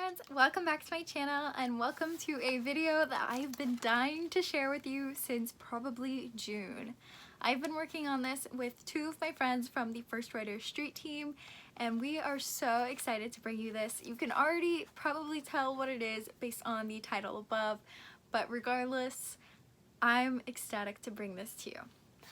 friends, welcome back to my channel and welcome to a video that I've been dying to share with you since probably June. I've been working on this with two of my friends from the First Writer Street team and we are so excited to bring you this. You can already probably tell what it is based on the title above, but regardless, I'm ecstatic to bring this to you.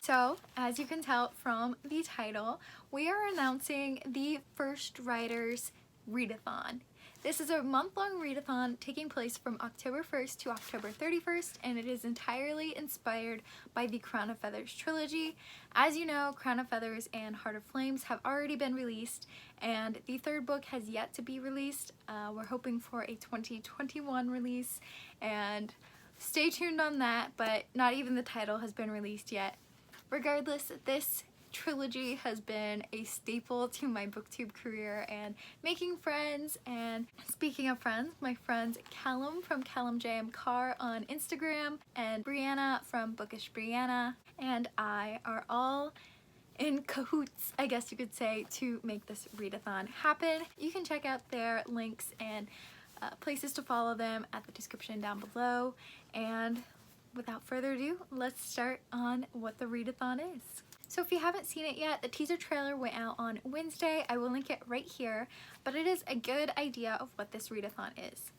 So, as you can tell from the title, we are announcing the First Writers Readathon. This is a month-long readathon taking place from October 1st to October 31st, and it is entirely inspired by the Crown of Feathers trilogy. As you know, Crown of Feathers and Heart of Flames have already been released, and the third book has yet to be released. We're hoping for a 2021 release, and stay tuned on that, but not even the title has been released yet. Regardless, this trilogy has been a staple to my booktube career and making friends. And speaking of friends, my friends Callum from Callum JM Carr on Instagram and Brianna from Bookish Brianna and I are all in cahoots, I guess you could say, to make this readathon happen. You can check out their links and places to follow them at the description down below. And without further ado, let's start on what the readathon is. So if you haven't seen it yet, the teaser trailer went out on Wednesday. I will link it right here, but it is a good idea of what this readathon is.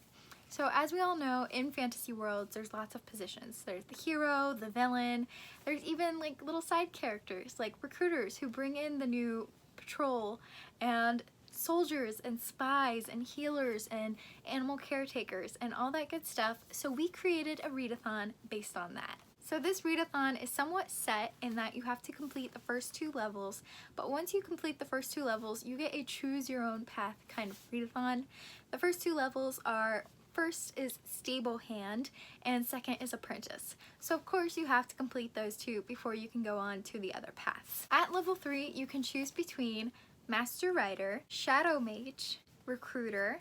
So as we all know, in fantasy worlds, there's lots of positions. There's the hero, the villain, there's even like little side characters like recruiters who bring in the new patrol, and soldiers and spies and healers and animal caretakers and all that good stuff. So we created a readathon based on that. So this readathon is somewhat set in that you have to complete the first 2 levels, but once you complete the first 2 levels, you get a choose your own path kind of readathon. The first 2 levels are, first is Stable Hand and second is Apprentice. So of course you have to complete those 2 before you can go on to the other paths. At level 3, you can choose between Master Writer, Shadow Mage, Recruiter,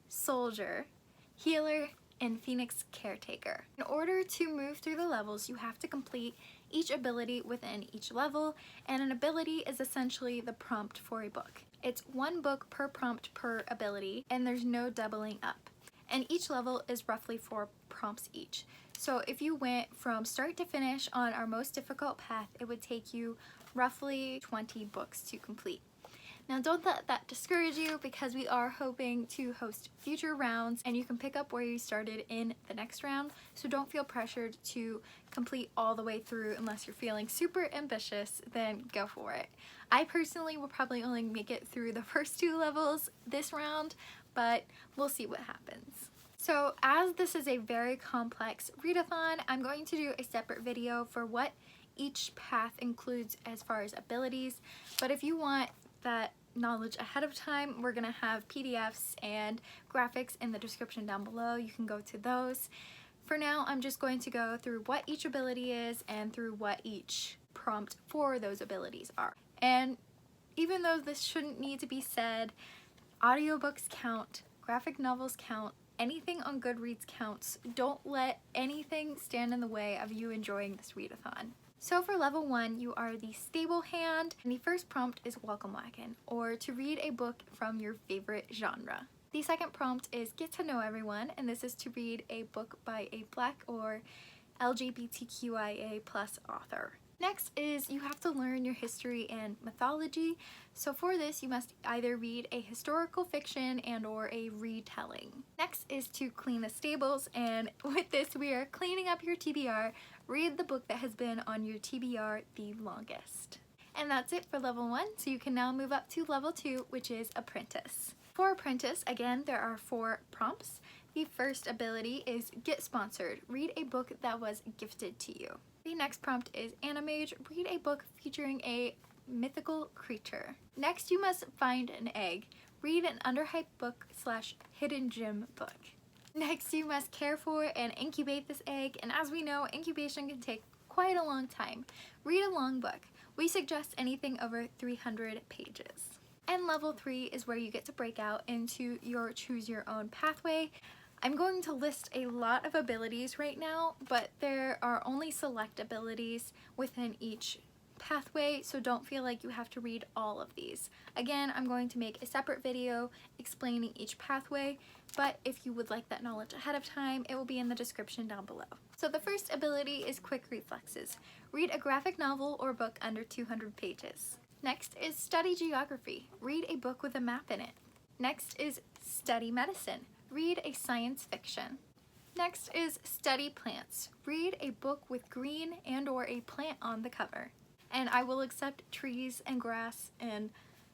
Soldier, Healer, and Phoenix Caretaker. In order to move through the levels, you have to complete each ability within each level, and an ability is essentially the prompt for a book. It's 1 book per prompt per ability, and there's no doubling up. And each level is roughly 4 prompts each. So if you went from start to finish on our most difficult path, it would take you roughly 20 books to complete. Now don't let that discourage you, because we are hoping to host future rounds and you can pick up where you started in the next round, so don't feel pressured to complete all the way through unless you're feeling super ambitious, then go for it. I personally will probably only make it through the first 2 levels this round, but we'll see what happens. So as this is a very complex readathon, I'm going to do a separate video for what each path includes as far as abilities, but if you want that knowledge ahead of time, we're gonna have PDFs and graphics in the description down below. You can go to those. For now, I'm just going to go through what each ability is and through what each prompt for those abilities are. And even though this shouldn't need to be said, audiobooks count, graphic novels count, anything on Goodreads counts. Don't let anything stand in the way of you enjoying this readathon. So for level 1, you are the Stable Hand, and the first prompt is Welcome Wagon, or to read a book from your favorite genre. The second prompt is Get to Know Everyone, and this is to read a book by a Black or LGBTQIA+ author. Next is you have to learn your history and mythology. So for this, you must either read a historical fiction and or a retelling. Next is to clean the stables, and with this we are cleaning up your TBR. Read the book that has been on your TBR the longest. And that's it for level 1, so you can now move up to level 2, which is Apprentice. For Apprentice, again, there are 4 prompts. The first ability is Get Sponsored. Read a book that was gifted to you. The next prompt is Animage. Read a book featuring a mythical creature. Next, you must find an egg. Read an underhyped book / hidden gem book. Next, you must care for and incubate this egg, and as we know, incubation can take quite a long time. Read a long book. We suggest anything over 300 pages. And level 3 is where you get to break out into your choose your own pathway. I'm going to list a lot of abilities right now, but there are only select abilities within each pathway, so don't feel like you have to read all of these. Again, I'm going to make a separate video explaining each pathway, but if you would like that knowledge ahead of time, it will be in the description down below. So the first ability is quick reflexes. Read a graphic novel or book under 200 pages. Next is study geography. Read a book with a map in it. Next is study medicine. Read a science fiction. Next is study plants. Read a book with green and/or a plant on the cover. And I will accept trees and grass and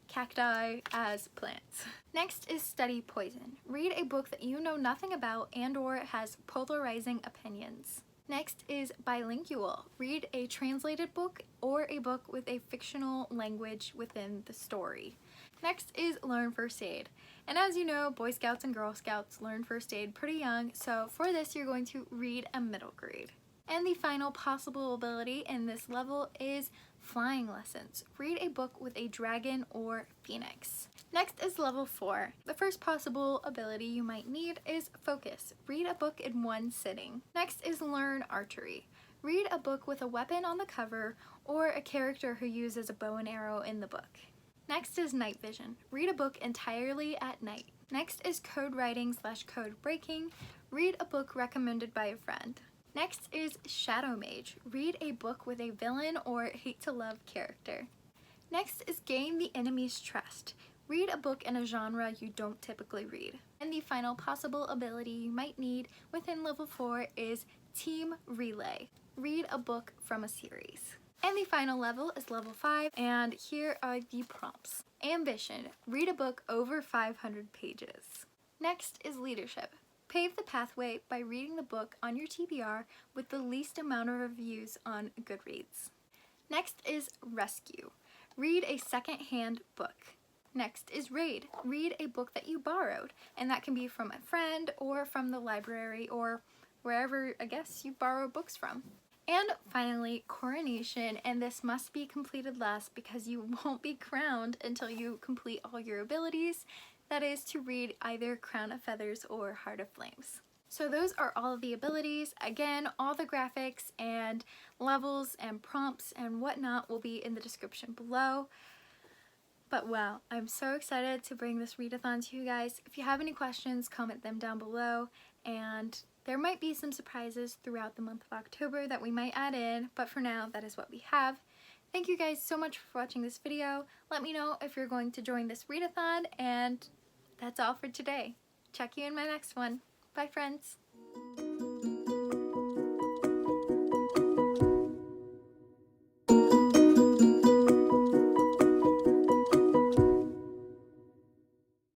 cacti as plants. Next is study poison. Read a book that you know nothing about and/or has polarizing opinions. Next is bilingual. Read a translated book or a book with a fictional language within the story. Next is learn first aid. And as you know, Boy Scouts and Girl Scouts learn first aid pretty young, so for this you're going to read a middle grade. And the final possible ability in this level is flying lessons. Read a book with a dragon or phoenix. Next is level 4. The first possible ability you might need is focus. Read a book in one sitting. Next is learn archery. Read a book with a weapon on the cover or a character who uses a bow and arrow in the book. Next is night vision. Read a book entirely at night. Next is code writing / code breaking. Read a book recommended by a friend. Next is shadow mage. Read a book with a villain or hate to love character. Next is gain the enemy's trust. Read a book in a genre you don't typically read. And the final possible ability you might need within level 4 is team relay. Read a book from a series. And the final level is level 5, and here are the prompts. Ambition. Read a book over 500 pages. Next is leadership. Pave the pathway by reading the book on your TBR with the least amount of reviews on Goodreads. Next is rescue. Read a second-hand book. Next is raid. Read a book that you borrowed, and that can be from a friend or from the library or wherever, I guess, you borrow books from. And finally, coronation, and this must be completed last because you won't be crowned until you complete all your abilities. That is to read either Crown of Feathers or Heart of Flames. So those are all of the abilities. Again, all the graphics and levels and prompts and whatnot will be in the description below. But wow, I'm so excited to bring this readathon to you guys. If you have any questions, comment them down below, and there might be some surprises throughout the month of October that we might add in, but for now, that is what we have. Thank you guys so much for watching this video. Let me know if you're going to join this readathon, and that's all for today. Check you in my next one. Bye, friends.